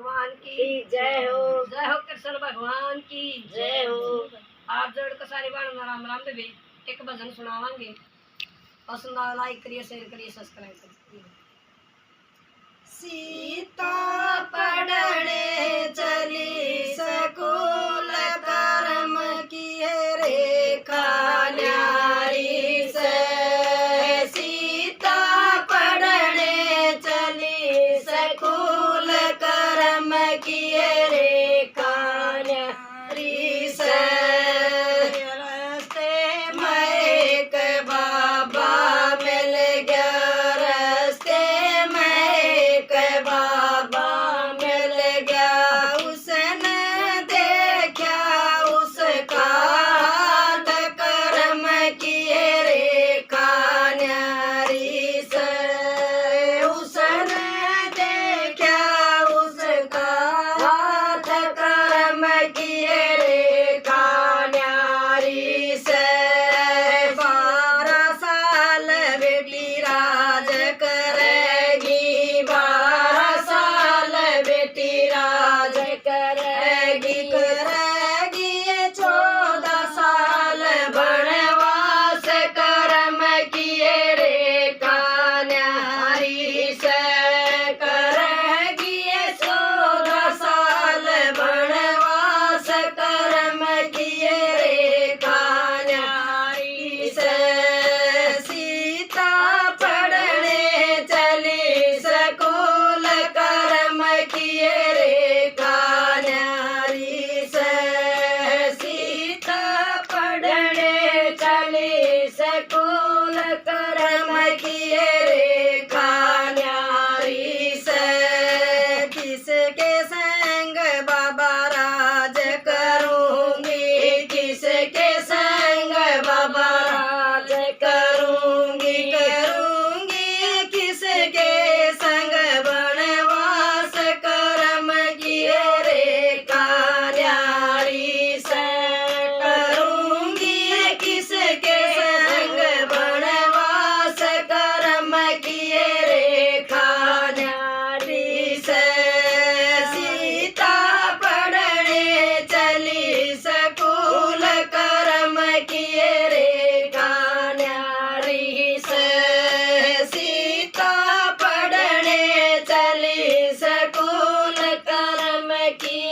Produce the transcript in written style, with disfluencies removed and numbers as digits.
भगवान की जय हो। जय हो कृष्ण भगवान की जय हो। आप जोड़ के सारी बाण राम राम में भी एक भजन सुनावांगे। पसंद आए लाइक करिए, शेयर करिए, सब्सक्राइब करिए। सीता पढ़ने चली स्कूल कर्म किए रेखा न्यारी से। सीता पढ़ने चली स्कूल कर्म किए रेखा न्यारी से। रस्ते में एक बाबा मिल गया, रस्ते में एक बाबा मिल गया। उसने देखा उसका हाथ कर्म किए रेखा न्यारी से। उसने देखा उसका हाथ कर्म किए रेखा न्यारी से। 12 साल बेटी राज करेगी, 12 साल बेटी राज करेगी। 14 साल वनवास कर्म किए रेखा न्यारी से। करेगी 14 साल वनवास कर्म किए रेखा न्यारी से। सीता पढ़ने चली स्कूल कर्म किए रेखा न्यारी से। सीता पढ़ने चली स्कूल कर्म किए रेखा न्यारी से। किसके संग बाबा राज करूंगी, किसके संग बाबा राज करूंगी। करूंगी किसके संग वनवास कर्म किए रेखा न्यारी से। करूंगी किसके संग वनवास कर्म किए रेखा न्यारी से। सीता पढ़ने चली स्कूल कर्म किए रेखा न्यारी से। सीता पढ़ने चली स्कूल कर्म किए